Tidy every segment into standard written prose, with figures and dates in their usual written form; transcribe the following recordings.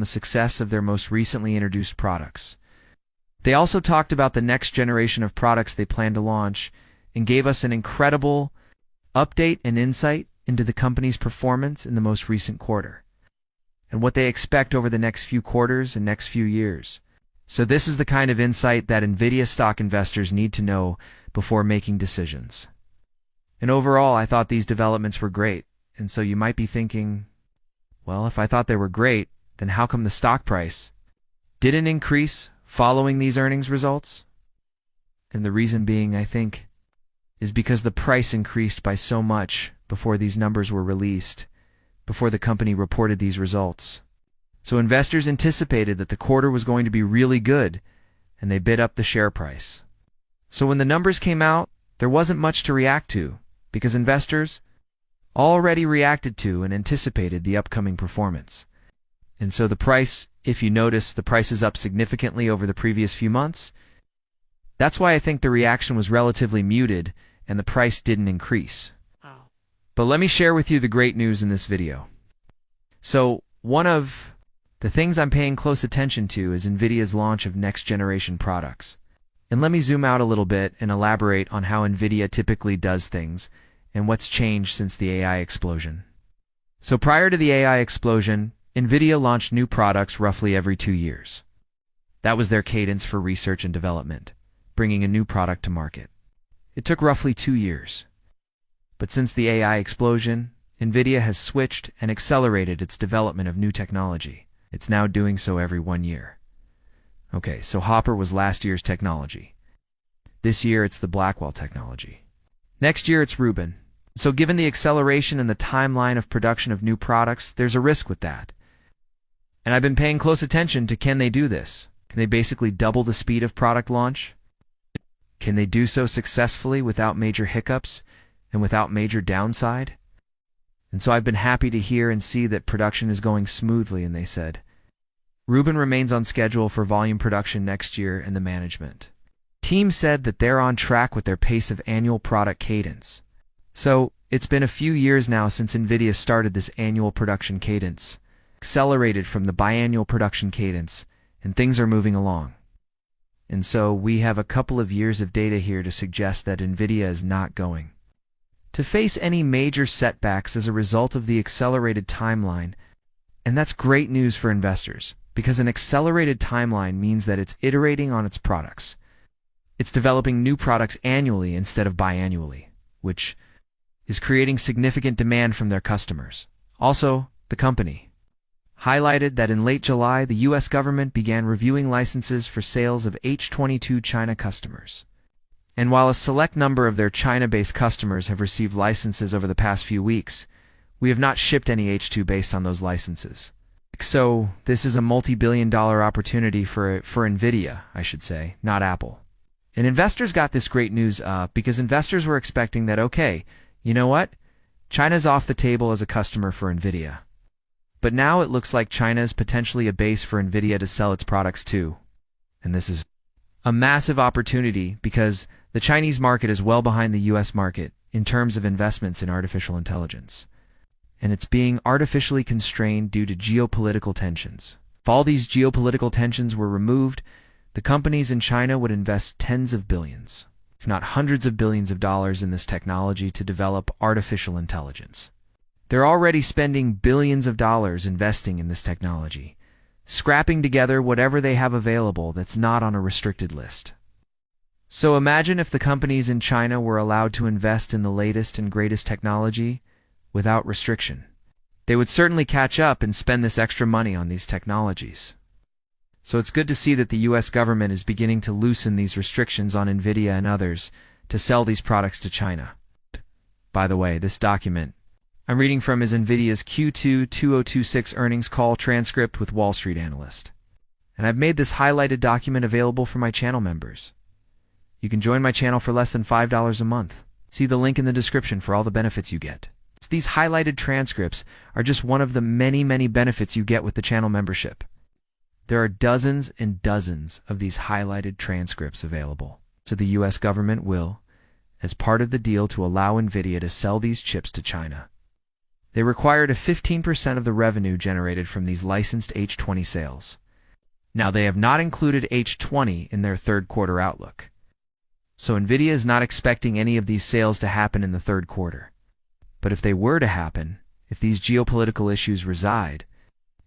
the success of their most recently introduced products. They also talked about the next generation of products they plan to launch and gave us an incredible update and insight into the company's performance in the most recent quarter and what they expect over the next few quarters and next few years. So this is the kind of insight that NVIDIA stock investors need to know before making decisions. And overall, I thought these developments were great. And so you might be thinking, well, if I thought they were great, then how come the stock price didn't increase following these earnings results? And the reason being, I think, is because the price increased by so much before these numbers were released, before the company reported these results. So investors anticipated that the quarter was going to be really good, and they bid up the share price. So when the numbers came out, there wasn't much to react to, because investors already reacted to and anticipated the upcoming performance. And so the price, if you notice, the price is up significantly over the previous few months. That's why I think the reaction was relatively muted and the price didn't increase. But let me share with you the great news in this video. So one of the things I'm paying close attention to is NVIDIA's launch of next-generation products. And let me zoom out a little bit and elaborate on how NVIDIA typically does things and what's changed since the AI explosion. So prior to the AI explosion, NVIDIA launched new products roughly every 2 years. That was their cadence for research and development, bringing a new product to market. It took roughly 2 years. But since the AI explosion, NVIDIA has switched and accelerated its development of new technology. It's now doing so every 1 year. Okay, so Hopper was last year's technology. This year it's the Blackwell technology. Next year it's Rubin. So given the acceleration and the timeline of production of new products, there's a risk with that. And I've been paying close attention to, can they do this? Can they basically double the speed of product launch? Can they do so successfully without major hiccups and without major downside? And so I've been happy to hear and see that production is going smoothly, and they said, Rubin remains on schedule for volume production next year, and the management team said that they're on track with their pace of annual product cadence. So it's been a few years now since NVIDIA started this annual production cadence, accelerated from the biannual production cadence, and things are moving along. And so we have a couple of years of data here to suggest that NVIDIA is not going to face any major setbacks as a result of the accelerated timeline, and that's great news for investors, because an accelerated timeline means that it's iterating on its products. It's developing new products annually instead of biannually, which is creating significant demand from their customers. Also, the company highlighted that in late July, the U.S. government began reviewing licenses for sales of H22 China customers. And while a select number of their China-based customers have received licenses over the past few weeks, we have not shipped any H2 based on those licenses. So this is a multi-billion-dollar opportunity for NVIDIA, I should say, not Apple. And investors got this great news because investors were expecting that, okay, you know what? China's off the table as a customer for NVIDIA. But now it looks like China is potentially a base for NVIDIA to sell its products to. And this is a massive opportunity because the Chinese market is well behind the U.S. market in terms of investments in artificial intelligence. And it's being artificially constrained due to geopolitical tensions. If all these geopolitical tensions were removed, the companies in China would invest tens of billions, if not hundreds of billions of dollars in this technology to develop artificial intelligence. They're already spending billions of dollars investing in this technology, scrapping together whatever they have available that's not on a restricted list. So imagine if the companies in China were allowed to invest in the latest and greatest technology without restriction. They would certainly catch up and spend this extra money on these technologies. So it's good to see that the U.S. government is beginning to loosen these restrictions on NVIDIA and others to sell these products to China. By the way, this document I'm reading from is NVIDIA's Q2 2026 earnings call transcript with Wall Street analyst. And I've made this highlighted document available for my channel members. You can join my channel for less than $5 a month. See the link in the description for all the benefits you get. These highlighted transcripts are just one of the many, many benefits you get with the channel membership. There are dozens and dozens of these highlighted transcripts available. So the U.S. government will, as part of the deal to allow NVIDIA to sell these chips to China, They required a 15% of the revenue generated from these licensed H20 sales. Now, they have not included H20 in their third quarter outlook. So NVIDIA is not expecting any of these sales to happen in the third quarter. But if they were to happen, if these geopolitical issues reside,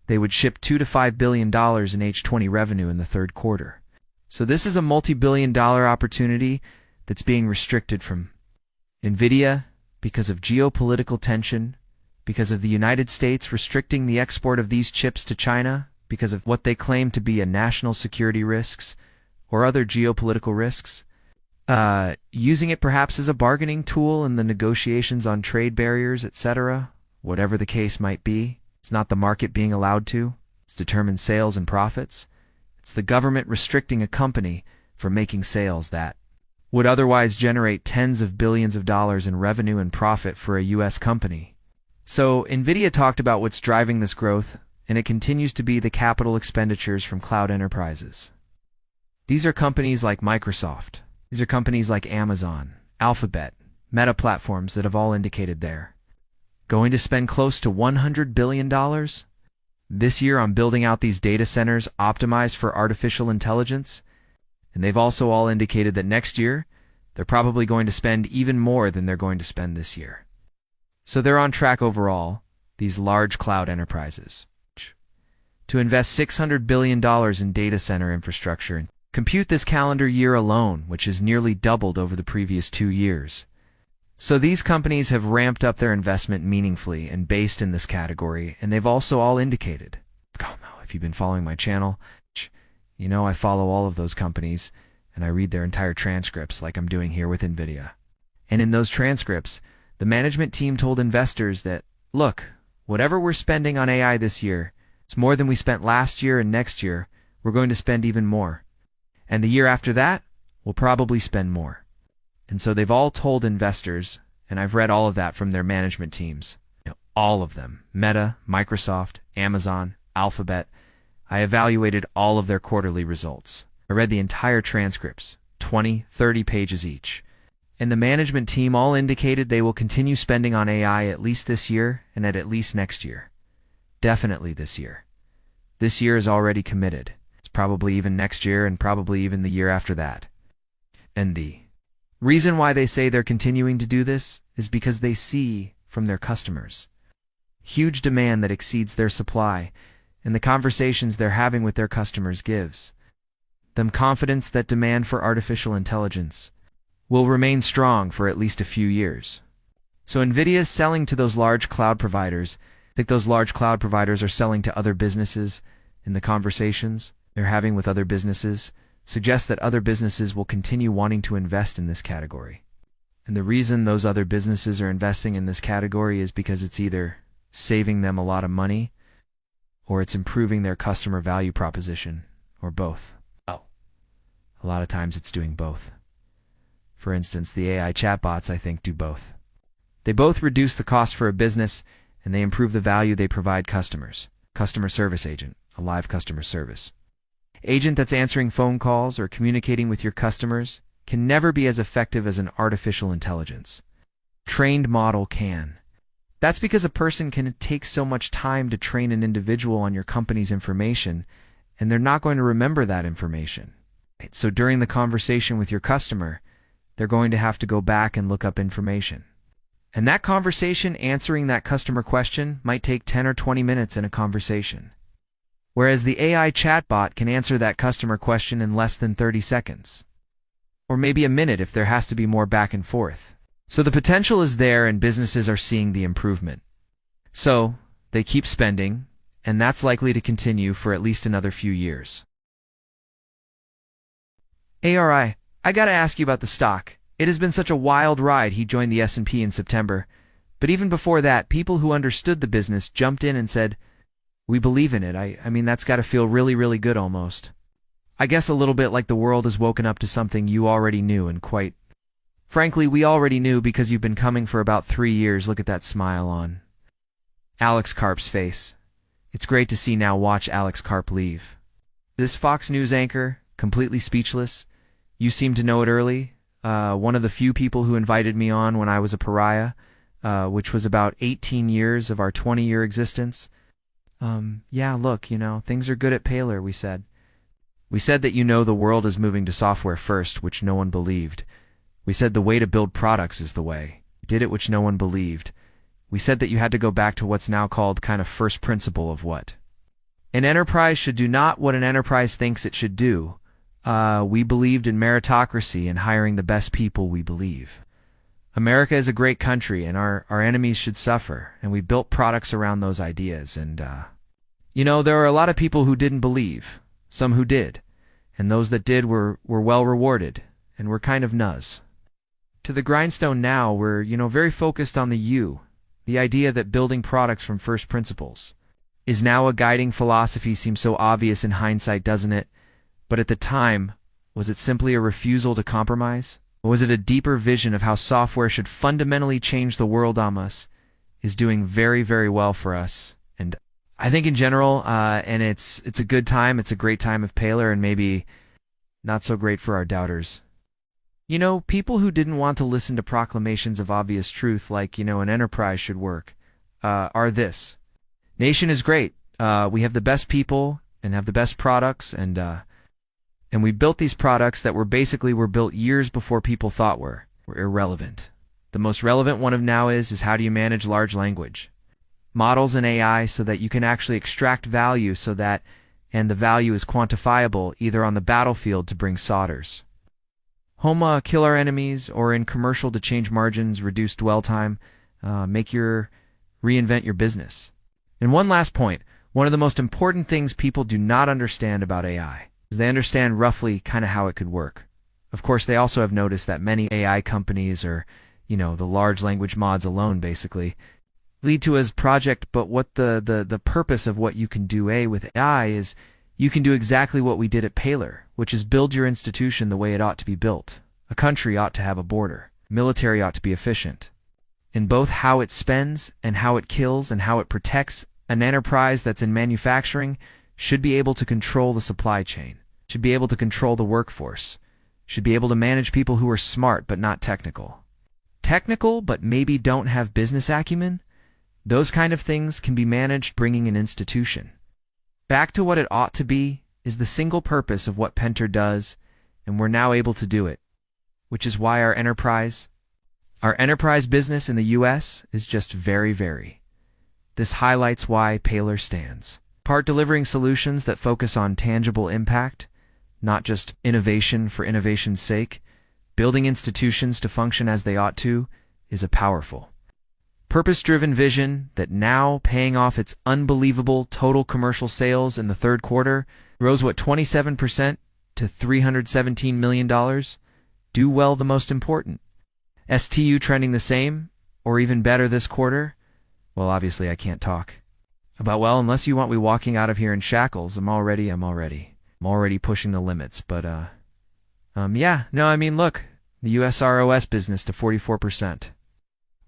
they would ship $2 to $5 billion in H20 revenue in the third quarter. So this is a multi-billion-dollar opportunity that's being restricted from NVIDIA because of geopolitical tension, because of the United States restricting the export of these chips to China, because of what they claim to be a national security risks or other geopolitical risks, using it perhaps as a bargaining tool in the negotiations on trade barriers, etc. Whatever the case might be, it's not the market being allowed to. It's determined sales and profits. It's the government restricting a company from making sales that would otherwise generate tens of billions of dollars in revenue and profit for a U.S. company. So NVIDIA talked about what's driving this growth, and it continues to be the capital expenditures from cloud enterprises. These are companies like Microsoft. These are companies like Amazon, Alphabet, Meta platforms that have all indicated they're going to spend close to $100 billion this year on building out these data centers optimized for artificial intelligence. And they've also all indicated that next year, they're probably going to spend even more than they're going to spend this year. So they're on track overall, these large cloud enterprises, to invest $600 billion in data center infrastructure and compute this calendar year alone, which has nearly doubled over the previous 2 years. So these companies have ramped up their investment meaningfully and based in this category, and they've also all indicated, if you've been following my channel, you know I follow all of those companies, and I read their entire transcripts like I'm doing here with NVIDIA. And in those transcripts, the management team told investors that, look, whatever we're spending on AI this year, it's more than we spent last year, and next year, we're going to spend even more. And the year after that, we'll probably spend more. And so they've all told investors, and I've read all of that from their management teams, all of them, Meta, Microsoft, Amazon, Alphabet. I evaluated all of their quarterly results. I read the entire transcripts, 20, 30 pages each. And the management team all indicated they will continue spending on AI at least this year and at least next year. Definitely this year. This year is already committed. It's probably even next year and probably even the year after that. And the reason why they say they're continuing to do this is because they see from their customers huge demand that exceeds their supply, and the conversations they're having with their customers gives them confidence that demand for artificial intelligence will remain strong for at least a few years. So NVIDIA is selling to those large cloud providers. I think those large cloud providers are selling to other businesses, and the conversations they're having with other businesses suggest that other businesses will continue wanting to invest in this category. And the reason those other businesses are investing in this category is because it's either saving them a lot of money or it's improving their customer value proposition, or both. A lot of times it's doing both. For instance, the AI chatbots, I think, do both. They both reduce the cost for a business, and they improve the value they provide customers. Customer service agent, a live customer service agent that's answering phone calls or communicating with your customers can never be as effective as an artificial intelligence. Trained model can. That's because a person can take so much time to train an individual on your company's information, and they're not going to remember that information. So during the conversation with your customer, they're going to have to go back and look up information. And that conversation, answering that customer question, might take 10 or 20 minutes in a conversation. Whereas the AI chatbot can answer that customer question in less than 30 seconds. Or maybe a minute if there has to be more back and forth. So the potential is there, and businesses are seeing the improvement. So they keep spending, and that's likely to continue for at least another few years. ARI, I gotta ask you about the stock. It has been such a wild ride. He joined the S&P in September. But even before that, people who understood the business jumped in and said, we believe in it. I mean, that's got to feel really, really good almost. I guess a little bit like the world has woken up to something you already knew, and quite frankly, we already knew because you've been coming for about 3 years. Look at that smile on Alex Karp's face. It's great to see now. Watch Alex Karp leave. This Fox News anchor, completely speechless. You seem to know it early. One of the few people who invited me on when I was a pariah. which was about 18 years of our 20-year existence. Yeah, look, things are good at Paler, we said. We said that the world is moving to software first, which no one believed. We said the way to build products is the way. We did it, which no one believed. We said that you had to go back to what's now called kind of first principle of what an enterprise should do, not what an enterprise thinks it should do. We believed in meritocracy and hiring the best people we believe. America is a great country, and our enemies should suffer, and we built products around those ideas. And, there are a lot of people who didn't believe, some who did, and those that did were well rewarded, and we're kind of nuz. To the grindstone now, we're, very focused on the idea that building products from first principles is now a guiding philosophy. Seems so obvious in hindsight, doesn't it? But at the time, was it simply a refusal to compromise? Or was it a deeper vision of how software should fundamentally change the world? Us is doing very, very well for us. And I think in general, and it's a good time, it's a great time of Paler, and maybe not so great for our doubters. People who didn't want to listen to proclamations of obvious truth like, an enterprise should work, are this. Nation is great. We have the best people and have the best products, and we built these products that were built years before people thought were irrelevant. The most relevant one of now is how do you manage large language models and AI so that you can actually extract value and the value is quantifiable either on the battlefield to bring solders home, kill our enemies, or in commercial to change margins, reduce dwell time, reinvent your business. And one last point, one of the most important things people do not understand about AI is they understand roughly kind of how it could work. Of course, they also have noticed that many AI companies or, the large language mods alone basically lead to as project, but what the purpose of what you can do with AI is you can do exactly what we did at Paler, which is build your institution the way it ought to be built. A country ought to have a border. Military ought to be efficient. In both how it spends and how it kills and how it protects, an enterprise that's in manufacturing should be able to control the supply chain, should be able to control the workforce, should be able to manage people who are smart but not technical. Technical but maybe don't have business acumen? Those kind of things can be managed bringing an institution. Back to what it ought to be is the single purpose of what Penter does, and we're now able to do it, which is why our enterprise business in the U.S. is just very, very. This highlights why Paler stands. Part delivering solutions that focus on tangible impact, not just innovation for innovation's sake. Building institutions to function as they ought to is a powerful, purpose-driven vision that now paying off its unbelievable total commercial sales in the third quarter rose 27% to $317 million. Do well the most important. STU trending the same or even better this quarter. Well, obviously I can't talk about, unless you want me walking out of here in shackles. I'm already pushing the limits, but look, the USROS business to 44%.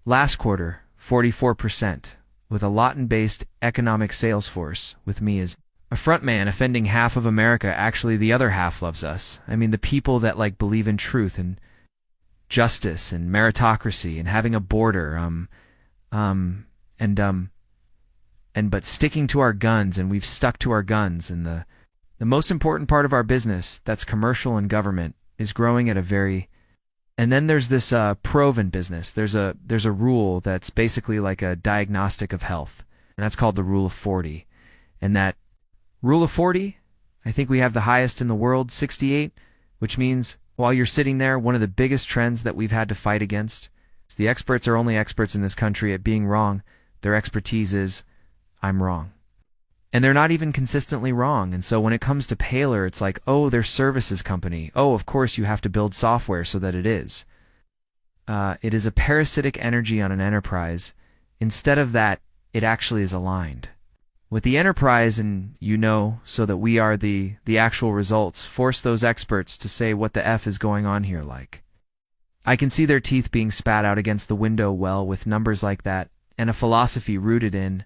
Last quarter, 44%, with a Latin-based economic sales force with me as a front man offending half of America. Actually, the other half loves us. The people that believe in truth and justice and meritocracy and having a border, but sticking to our guns, and we've stuck to our guns, and the most important part of our business, that's commercial and government, is growing at a very. And then there's this proven business. There's a rule that's basically like a diagnostic of health, and that's called the Rule of 40. And that Rule of 40, I think we have the highest in the world, 68, which means while you're sitting there, one of the biggest trends that we've had to fight against is the experts are only experts in this country at being wrong. Their expertise is, I'm wrong. And they're not even consistently wrong. And so when it comes to Paler, it's like, oh, they're services company. Oh, of course you have to build software so that it is. It is a parasitic energy on an enterprise. Instead of that, it actually is aligned with the enterprise, and so that we are the actual results. Force those experts to say what the F is going on here like. I can see their teeth being spat out against the window with numbers like that, and a philosophy rooted in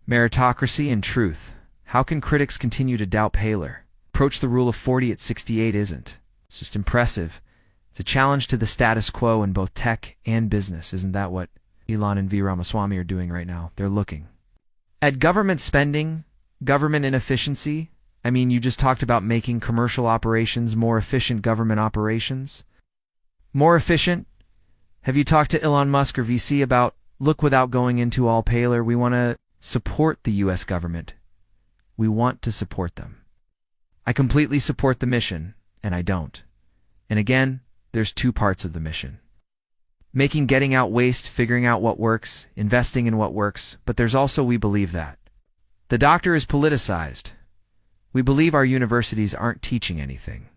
meritocracy and truth. How can critics continue to doubt Paler? Approach the Rule of 40 at 68 isn't. It's just impressive. It's a challenge to the status quo in both tech and business. Isn't that what Elon and V. Ramaswamy are doing right now. They're looking at government spending, government inefficiency. I mean, you just talked about making commercial operations more efficient government operations. More efficient? Have you talked to Elon Musk or VC about, look, without going into all paler, we want to support the U.S. government. We want to support them. I completely support the mission, and I don't. And again, there's two parts of the mission. Getting out waste, figuring out what works, investing in what works, but there's also we believe that. The doctor is politicized. We believe our universities aren't teaching anything.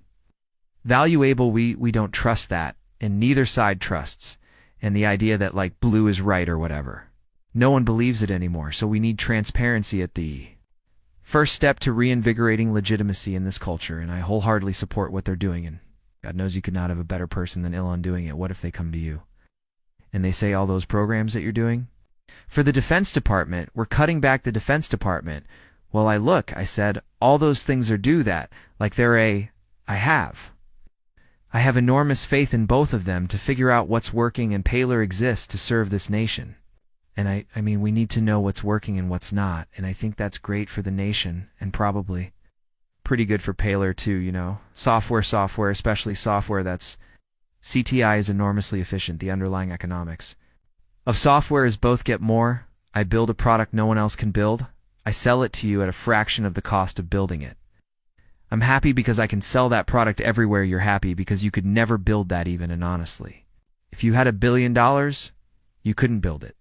Valuable, we don't trust that, and neither side trusts, and the idea that like blue is right or whatever. No one believes it anymore, so we need transparency at the first step to reinvigorating legitimacy in this culture, and I wholeheartedly support what they're doing, and God knows you could not have a better person than Elon doing it. What if they come to you and they say all those programs that you're doing? For the Defense Department, we're cutting back the Defense Department. Well, I said, all those things are due that, like I have enormous faith in both of them to figure out what's working, and Paler exists to serve this nation. And I mean, we need to know what's working and what's not, and I think that's great for the nation, and probably pretty good for Paler too, you know. Software, especially software that's CTI is enormously efficient, the underlying economics of software is both get more, I build a product no one else can build, I sell it to you at a fraction of the cost of building it. I'm happy because I can sell that product everywhere. You're happy because you could never build that even, and honestly. If you had $1 billion, you couldn't build it.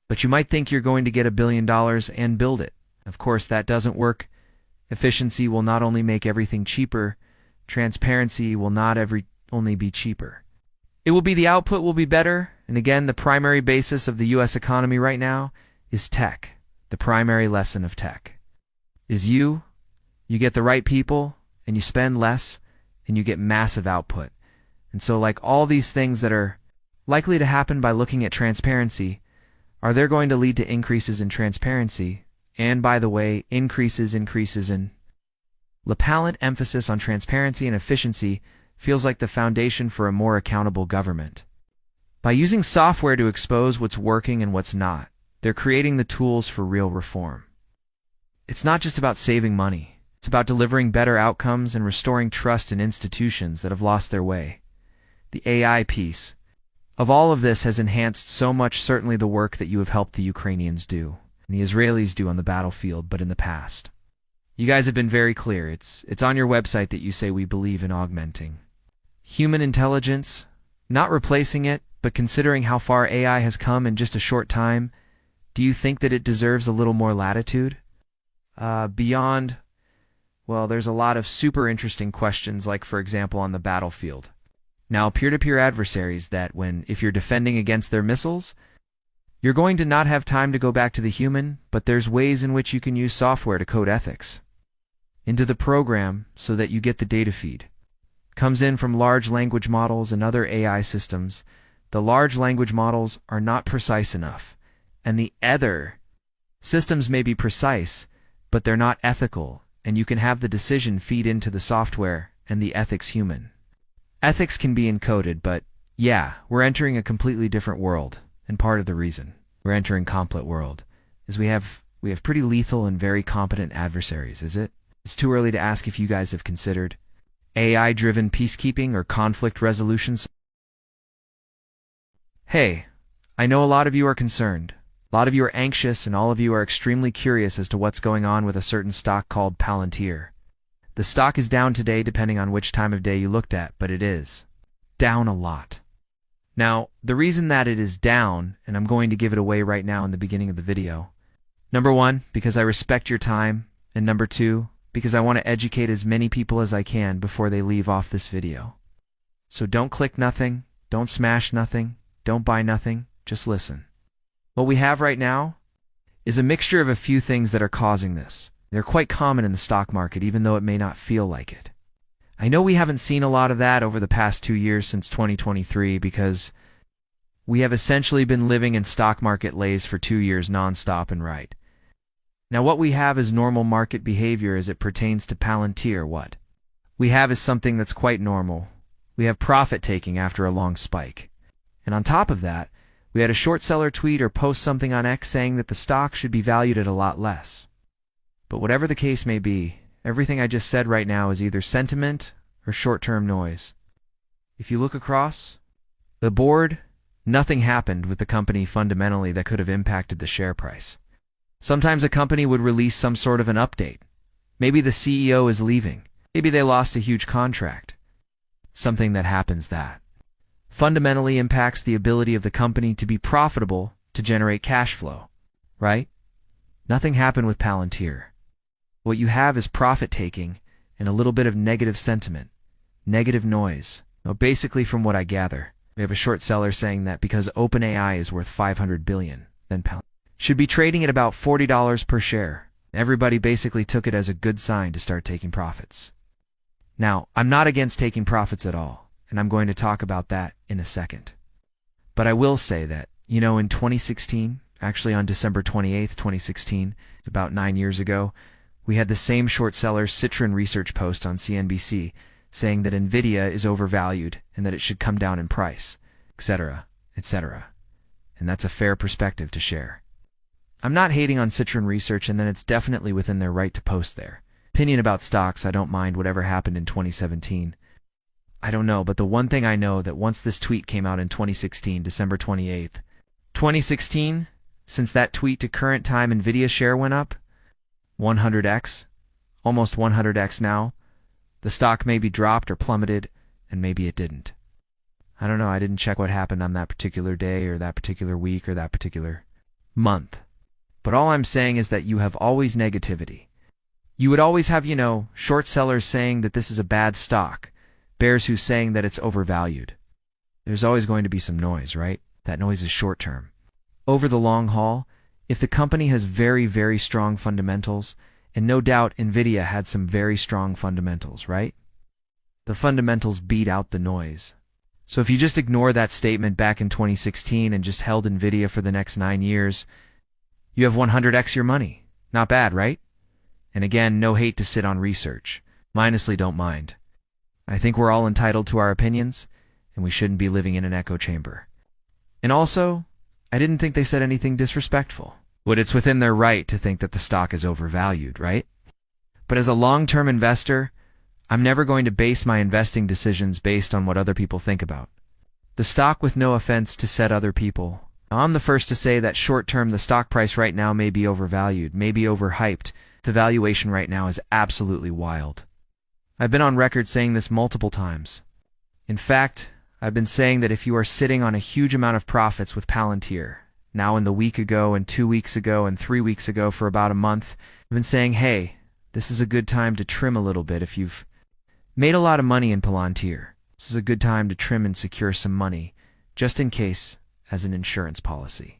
But you might think you're going to get $1 billion and build it. Of course, that doesn't work. Efficiency will not only make everything cheaper, transparency will not only be cheaper. It will be the output will be better, and again, the primary basis of the U.S. economy right now is tech. The primary lesson of tech is you get the right people, and you spend less, and you get massive output. And so like all these things that are likely to happen by looking at transparency, are they going to lead to increases in transparency? And by the way, increases in lapalent emphasis on transparency and efficiency feels like the foundation for a more accountable government. By using software to expose what's working and what's not, they're creating the tools for real reform. It's not just about saving money. It's about delivering better outcomes and restoring trust in institutions that have lost their way. The AI piece of all of this has enhanced so much, certainly the work that you have helped the Ukrainians do, and the Israelis do on the battlefield, but in the past. You guys have been very clear. It's on your website that you say we believe in augmenting human intelligence, not replacing it, but considering how far AI has come in just a short time, do you think that it deserves a little more latitude? Beyond, well, there's a lot of super interesting questions, like, for example, on the battlefield. Now, peer-to-peer adversaries that if you're defending against their missiles, you're going to not have time to go back to the human, but there's ways in which you can use software to code ethics into the program so that you get the data feed. Comes in from large language models and other AI systems. The large language models are not precise enough, and the other systems may be precise, but they're not ethical, and you can have the decision feed into the software and the ethics human. Ethics can be encoded, but yeah, we're entering a completely different world, and part of the reason we're entering complex world is we have pretty lethal and very competent adversaries, is it? It's too early to ask if you guys have considered AI-driven peacekeeping or conflict resolutions. Hey, I know a lot of you are concerned. A lot of you are anxious, and all of you are extremely curious as to what's going on with a certain stock called Palantir. The stock is down today depending on which time of day you looked at, but it is down a lot. Now, the reason that it is down, and I'm going to give it away right now in the beginning of the video, number one, because I respect your time, and number two, because I want to educate as many people as I can before they leave off this video. So don't click nothing, don't smash nothing, don't buy nothing, just listen. What we have right now is a mixture of a few things that are causing this. They're quite common in the stock market, even though it may not feel like it. I know we haven't seen a lot of that over the past 2 years since 2023 because we have essentially been living in stock market lays for 2 years nonstop and right. Now what we have is normal market behavior as it pertains to Palantir. What we have is something that's quite normal. We have profit taking after a long spike. And on top of that, We had a short seller tweet or post something on X saying that the stock should be valued at a lot less. But whatever the case may be, everything I just said right now is either sentiment or short-term noise. If you look across the board, nothing happened with the company fundamentally that could have impacted the share price. Sometimes a company would release some sort of an update. Maybe the CEO is leaving. Maybe they lost a huge contract. Something that happens that fundamentally impacts the ability of the company to be profitable, to generate cash flow, right? Nothing happened with Palantir. What you have is profit-taking and a little bit of negative sentiment, negative noise. Well, basically, from what I gather, we have a short seller saying that because OpenAI is worth $500 billion, then Palantir should be trading at about $40 per share. Everybody basically took it as a good sign to start taking profits. Now, I'm not against taking profits at all, and I'm going to talk about that in a second. But I will say that, in 2016, actually on December 28th, 2016, about 9 years ago, we had the same short seller's Citron research post on CNBC saying that NVIDIA is overvalued and that it should come down in price, etc., etc. And that's a fair perspective to share. I'm not hating on Citron research, and then it's definitely within their right to post their opinion about stocks. I don't mind whatever happened in 2017. I don't know, but the one thing I know that once this tweet came out in 2016, December 28th, 2016, since that tweet to current time, NVIDIA share went up 100x, almost 100x now. The stock maybe dropped or plummeted, and maybe it didn't. I don't know, I didn't check what happened on that particular day or that particular week or that particular month. But all I'm saying is that you have always negativity. You would always have, short sellers saying that this is a bad stock, bears who's saying that it's overvalued. There's always going to be some noise, right? That noise is short term. Over the long haul, if the company has very, very strong fundamentals, and no doubt NVIDIA had some very strong fundamentals, right? The fundamentals beat out the noise. So if you just ignore that statement back in 2016 and just held NVIDIA for the next 9 years, you have 100x your money. Not bad, right? And again, no hate to sit on research. Honestly, don't mind. I think we're all entitled to our opinions, and we shouldn't be living in an echo chamber. And also, I didn't think they said anything disrespectful. But it's within their right to think that the stock is overvalued, right? But as a long-term investor, I'm never going to base my investing decisions based on what other people think about the stock, with no offense to said other people. I'm the first to say that short-term the stock price right now may be overvalued, may be overhyped. The valuation right now is absolutely wild. I've been on record saying this multiple times. In fact, I've been saying that if you are sitting on a huge amount of profits with Palantir, now in the week ago and 2 weeks ago and 3 weeks ago for about a month, I've been saying, hey, this is a good time to trim a little bit. If you've made a lot of money in Palantir, this is a good time to trim and secure some money, just in case, as an insurance policy.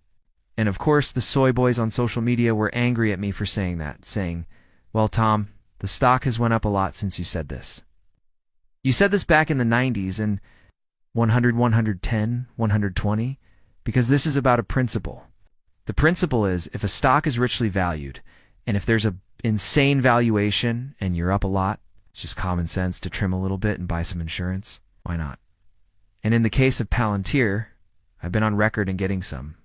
And of course, the soy boys on social media were angry at me for saying that, saying, well, Tom, the stock has went up a lot since you said this. You said this back in the 90s and 100, 110, 120, because this is about a principle. The principle is, if a stock is richly valued, and if there's an insane valuation and you're up a lot, it's just common sense to trim a little bit and buy some insurance. Why not? And in the case of Palantir, I've been on record in getting some.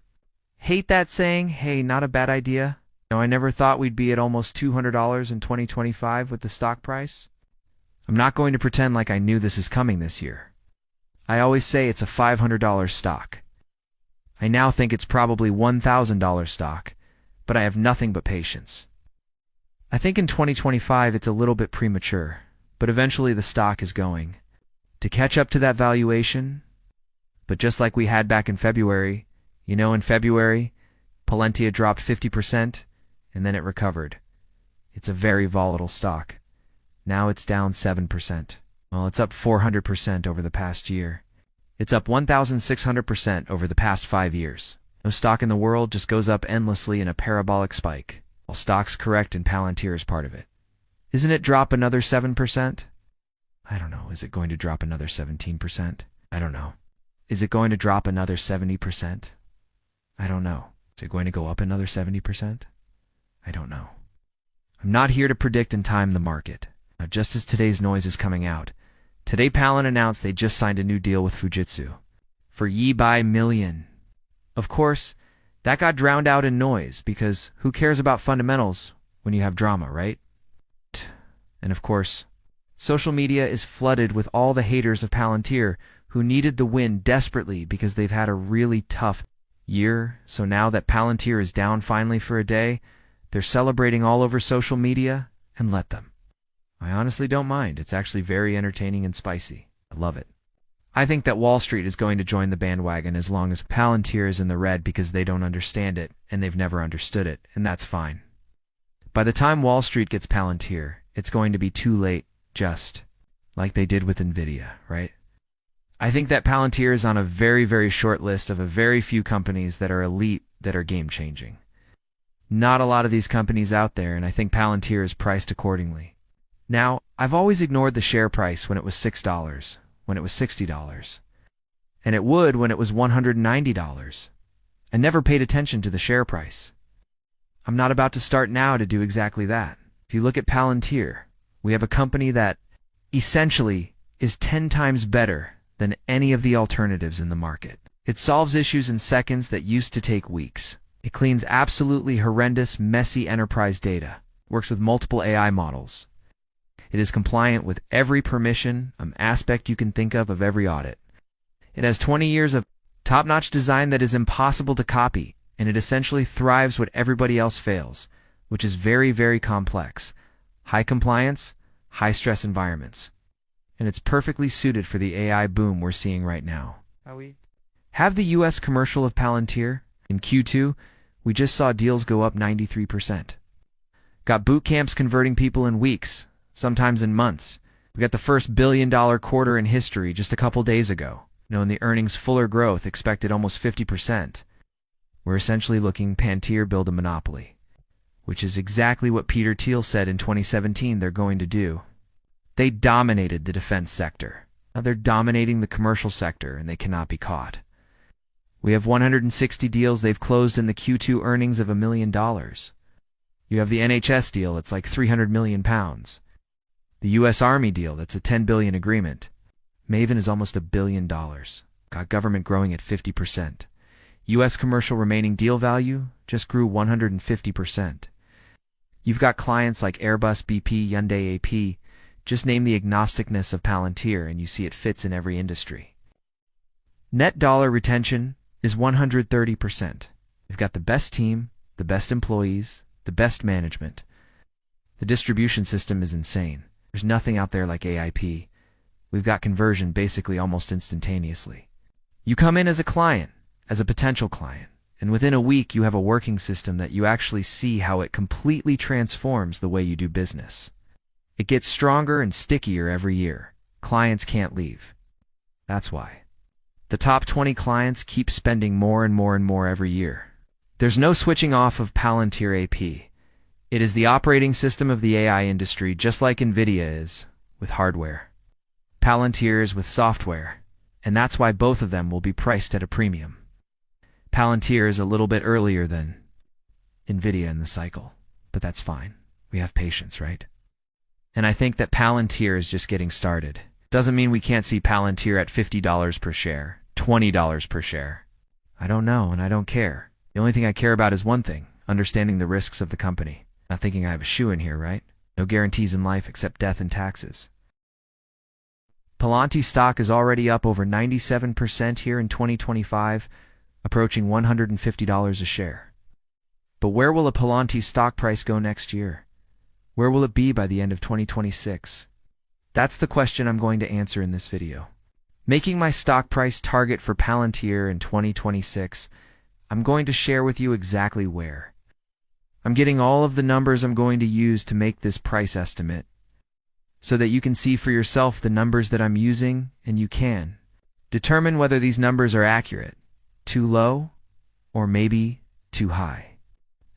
Hate that saying, hey, not a bad idea. I never thought we'd be at almost $200 in 2025 with the stock price. I'm not going to pretend like I knew this is coming this year. I always say it's a $500 stock. I now think it's probably $1,000 stock, but I have nothing but patience. I think in 2025 it's a little bit premature, but eventually the stock is going to catch up to that valuation. But just like we had back in February, in February, Palantir dropped 50% and then it recovered. It's a very volatile stock. Now it's down 7%. Well, it's up 400% over the past year. It's up 1,600% over the past 5 years. No stock in the world just goes up endlessly in a parabolic spike, while stocks correct and Palantir is part of it. Isn't it drop another 7%? I don't know. Is it going to drop another 17%? I don't know. Is it going to drop another 70%? I don't know. Is it going to go up another 70%? I don't know. I'm not here to predict and time the market. Now, just as today's noise is coming out, today Palin announced they just signed a new deal with Fujitsu for $1 billion. Of course, that got drowned out in noise because who cares about fundamentals when you have drama, right? And of course, social media is flooded with all the haters of Palantir who needed the win desperately because they've had a really tough year. So now that Palantir is down finally for a day, they're celebrating all over social media, and let them. I honestly don't mind. It's actually very entertaining and spicy. I love it. I think that Wall Street is going to join the bandwagon as long as Palantir is in the red because they don't understand it and they've never understood it, and that's fine. By the time Wall Street gets Palantir, it's going to be too late, just like they did with Nvidia, right? I think that Palantir is on a very, very short list of a very few companies that are elite, that are game-changing. Not a lot of these companies out there, and I think Palantir is priced accordingly. Now, I've always ignored the share price when it was $6, when it was $60, and it would when it was $190. I never paid attention to the share price. I'm not about to start now to do exactly that. If you look at Palantir, we have a company that essentially is 10 times better than any of the alternatives in the market. It solves issues in seconds that used to take weeks. It cleans absolutely horrendous, messy enterprise data, works with multiple AI models. It is compliant with every permission, aspect you can think of every audit. It has 20 years of top-notch design that is impossible to copy, and it essentially thrives what everybody else fails, which is very, very complex. High compliance, high-stress environments. And it's perfectly suited for the AI boom we're seeing right now. Have the U.S. commercial of Palantir? In Q2, we just saw deals go up 93%. Got boot camps converting people in weeks, sometimes in months. We got the first billion-dollar quarter in history just a couple days ago. And the earnings fuller growth expected almost 50%. We're essentially looking Palantir build a monopoly, which is exactly what Peter Thiel said in 2017 they're going to do. They dominated the defense sector. Now they're dominating the commercial sector, and they cannot be caught. We have 160 deals they've closed in the Q2 earnings of $1 million. You have the NHS deal, it's like £300 million. The U.S. Army deal, that's a $10 billion agreement. Maven is almost $1 billion. Got government growing at 50%. U.S. commercial remaining deal value just grew 150%. You've got clients like Airbus, BP, Hyundai, AP. Just name the agnosticness of Palantir and you see it fits in every industry. Net dollar retention is 130%. You've got the best team, the best employees, the best management. The distribution system is insane. There's nothing out there like AIP. We've got conversion basically almost instantaneously. You come in as a client, as a potential client, and within a week you have a working system that you actually see how it completely transforms the way you do business. It gets stronger and stickier every year. Clients can't leave. That's why. The top 20 clients keep spending more and more and more every year. There's no switching off of Palantir AP. It is the operating system of the AI industry, just like Nvidia is with hardware. Palantir is with software, and that's why both of them will be priced at a premium. Palantir is a little bit earlier than Nvidia in the cycle, but that's fine. We have patience, right? And I think that Palantir is just getting started. Doesn't mean we can't see Palantir at $50 per share, $20 per share. I don't know, and I don't care. The only thing I care about is one thing, understanding the risks of the company. Not thinking I have a shoe in here, right? No guarantees in life except death and taxes. Palantir stock is already up over 97% here in 2025, approaching $150 a share. But where will a Palantir stock price go next year? Where will it be by the end of 2026? That's the question I'm going to answer in this video. Making my stock price target for Palantir in 2026, I'm going to share with you exactly where. I'm getting all of the numbers I'm going to use to make this price estimate, so that you can see for yourself the numbers that I'm using, and you can determine whether these numbers are accurate, too low, or maybe too high.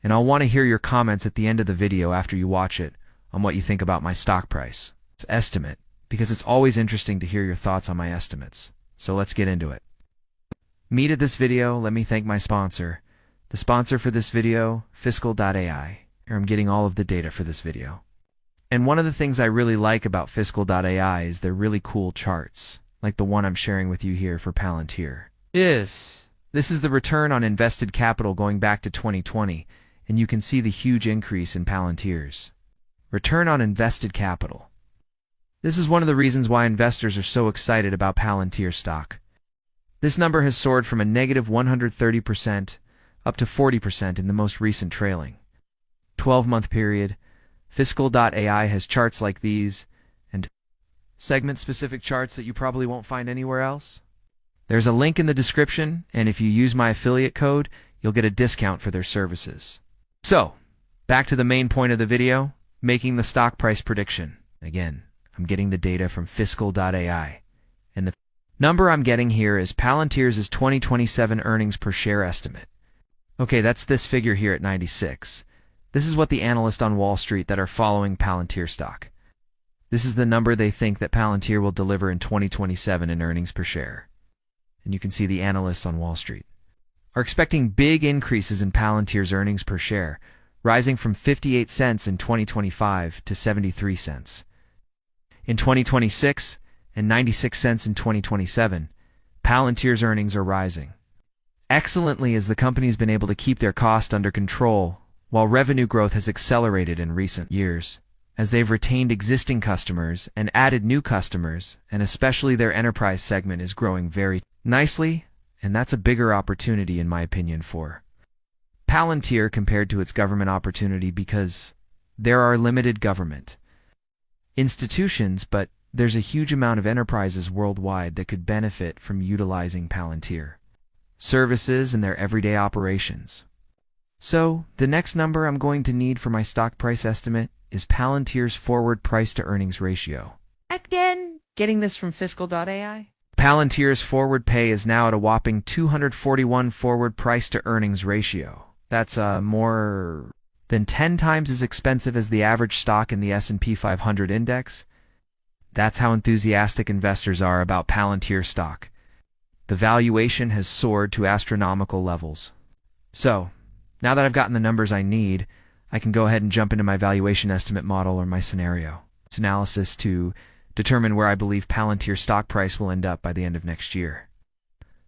And I'll want to hear your comments at the end of the video after you watch it on what you think about my stock price. It's estimate, because it's always interesting to hear your thoughts on my estimates. So let's get into it. Meet at this video, let me thank my sponsor. The sponsor for this video, Fiscal.ai, where I'm getting all of the data for this video. And one of the things I really like about Fiscal.ai is their really cool charts, like the one I'm sharing with you here for Palantir. This is the return on invested capital going back to 2020, and you can see the huge increase in Palantir's return on invested capital. This is one of the reasons why investors are so excited about Palantir stock. This number has soared from a negative 130% up to 40% in the most recent trailing 12-month period. Fiscal.ai has charts like these, and segment-specific charts that you probably won't find anywhere else. There's a link in the description, and if you use my affiliate code, you'll get a discount for their services. So, back to the main point of the video, making the stock price prediction. Again, I'm getting the data from Fiscal.ai, and the number I'm getting here is Palantir's 2027 earnings per share estimate. Okay, that's this figure here at 96. This is what the analysts on Wall Street that are following Palantir stock. This is the number they think that Palantir will deliver in 2027 in earnings per share. And you can see the analysts on Wall Street are expecting big increases in Palantir's earnings per share, rising from 58 cents in 2025 to 73 cents in 2026 and 96 cents in 2027. Palantir's earnings are rising excellently as the company's been able to keep their cost under control, while revenue growth has accelerated in recent years, as they've retained existing customers and added new customers, and especially their enterprise segment is growing very nicely, and that's a bigger opportunity in my opinion for Palantir compared to its government opportunity, because there are limited government institutions, but there's a huge amount of enterprises worldwide that could benefit from utilizing Palantir services in their everyday operations. So, the next number I'm going to need for my stock price estimate is Palantir's forward price-to-earnings ratio. Again, getting this from Fiscal.ai. Palantir's forward pay is now at a whopping 241 forward price-to-earnings ratio. That's more than 10 times as expensive as the average stock in the S&P 500 index. That's how enthusiastic investors are about Palantir stock. The valuation has soared to astronomical levels. So, now that I've gotten the numbers I need, I can go ahead and jump into my valuation estimate model or my scenario. It's analysis to determine where I believe Palantir's stock price will end up by the end of next year.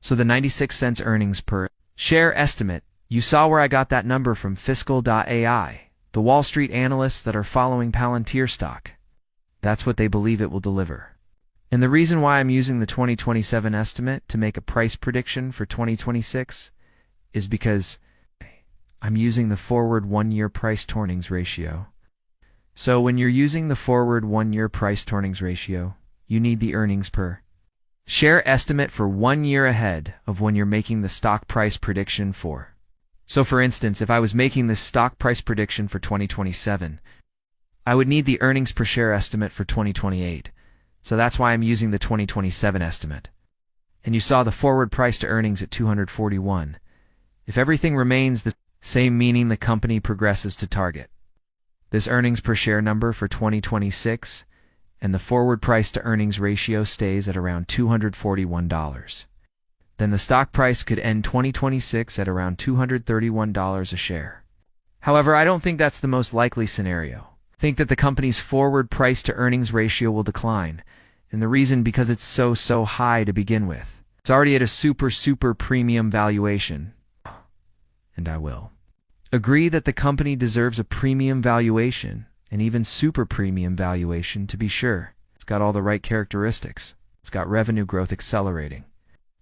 So the 96 cents earnings per share estimate, you saw where I got that number from Fiscal.ai, the Wall Street analysts that are following Palantir stock. That's what they believe it will deliver. And the reason why I'm using the 2027 estimate to make a price prediction for 2026 is because I'm using the forward 1-year price-to-earnings ratio. So when you're using the forward 1-year price-to-earnings ratio, you need the earnings per share estimate for 1 year ahead of when you're making the stock price prediction for. So for instance, if I was making this stock price prediction for 2027, I would need the earnings per share estimate for 2028. So that's why I'm using the 2027 estimate. And you saw the forward price to earnings at 241. If everything remains the same, meaning the company progresses to target this earnings per share number for 2026, and the forward price to earnings ratio stays at around $241, then the stock price could end 2026 at around $231 a share. However, I don't think that's the most likely scenario. I think that the company's forward price to earnings ratio will decline, and the reason because it's so high to begin with. It's already at a super premium valuation, and I will agree that the company deserves a premium valuation, and even super premium valuation to be sure. It's got all the right characteristics. It's got revenue growth accelerating.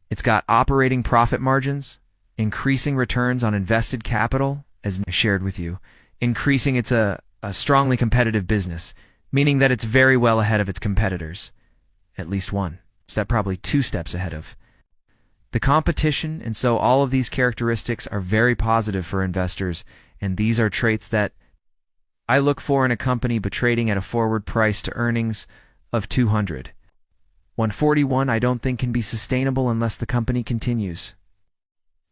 It's got operating profit margins, increasing returns on invested capital, as I shared with you, increasing it's a strongly competitive business, meaning that it's very well ahead of its competitors. At least one step, probably 2 steps ahead of the competition, and so all of these characteristics are very positive for investors, and these are traits that I look for in a company but trading at a forward price to earnings of 200. 141 I don't think can be sustainable unless the company continues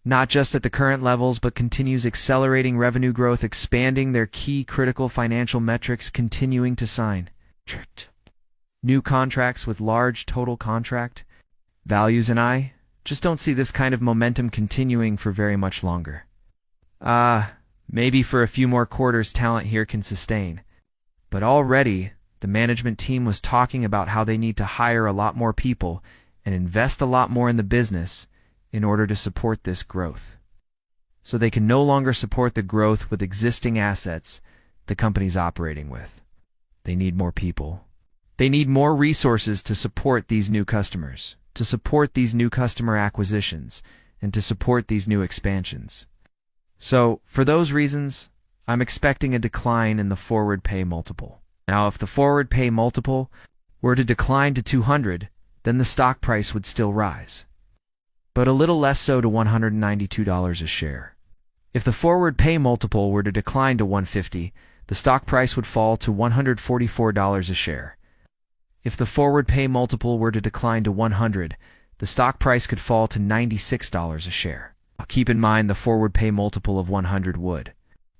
not just at the current levels, but continues accelerating revenue growth, expanding their key critical financial metrics, continuing to sign new contracts with large total contract values, and I just don't see this kind of momentum continuing for very much longer. Maybe for a few more quarters talent here can sustain. But already, the management team was talking about how they need to hire a lot more people and invest a lot more in the business, in order to support this growth. So they can no longer support the growth with existing assets the company's operating with. They need more people. They need more resources to support these new customers, to support these new customer acquisitions, and to support these new expansions. So, for those reasons, I'm expecting a decline in the forward pay multiple. Now, if the forward pay multiple were to decline to 200, then the stock price would still rise, but a little less so to $192 a share. If the forward pay multiple were to decline to 150, the stock price would fall to $144 a share. If the forward pay multiple were to decline to 100, the stock price could fall to $96 a share. Keep in mind the forward pay multiple of 100 would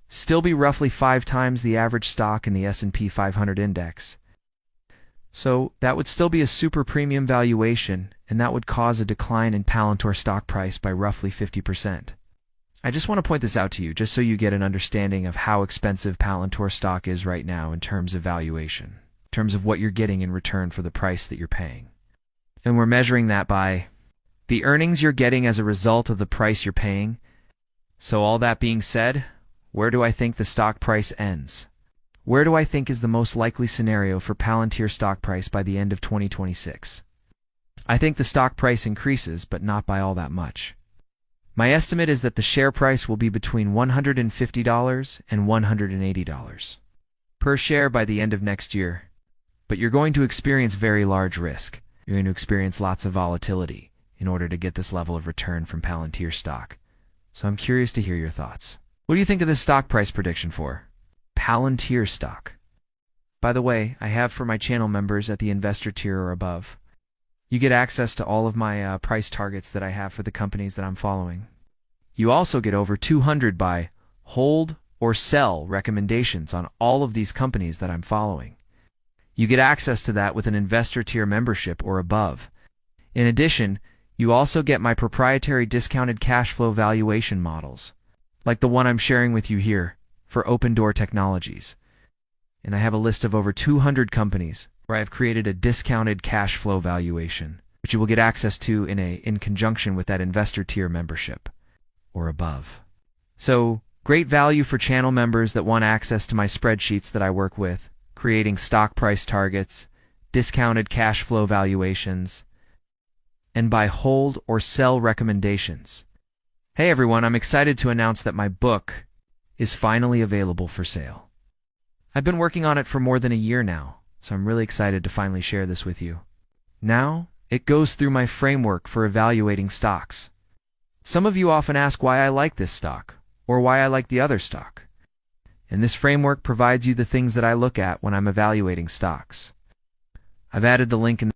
still be roughly 5 times the average stock in the S&P 500 index. So that would still be a super premium valuation, and that would cause a decline in Palantir stock price by roughly 50%. I just want to point this out to you just so you get an understanding of how expensive Palantir stock is right now in terms of valuation, in terms of what you're getting in return for the price that you're paying. And we're measuring that by the earnings you're getting as a result of the price you're paying. So all that being said, where do I think the stock price ends? Where do I think is the most likely scenario for Palantir stock price by the end of 2026? I think the stock price increases, but not by all that much. My estimate is that the share price will be between $150 and $180 per share by the end of next year. But you're going to experience very large risk. You're going to experience lots of volatility in order to get this level of return from Palantir stock. So I'm curious to hear your thoughts. What do you think of this stock price prediction for Palantir stock? By the way, I have for my channel members at the investor tier or above, you get access to all of my price targets that I have for the companies that I'm following. You also get over 200 buy, hold, or sell recommendations on all of these companies that I'm following. You get access to that with an investor tier membership or above. In addition, you also get my proprietary discounted cash flow valuation models, like the one I'm sharing with you here for Open Door Technologies. And I have a list of over 200 companies where I've created a discounted cash flow valuation, which you will get access to in conjunction with that investor tier membership or above. So, great value for channel members that want access to my spreadsheets that I work with, creating stock price targets, discounted cash flow valuations, and buy, hold, or sell recommendations. Hey everyone, I'm excited to announce that my book is finally available for sale. I've been working on it for more than a year now, so I'm really excited to finally share this with you. Now, it goes through my framework for evaluating stocks. Some of you often ask why I like this stock, or why I like the other stock. And this framework provides you the things that I look at when I'm evaluating stocks. I've added the link in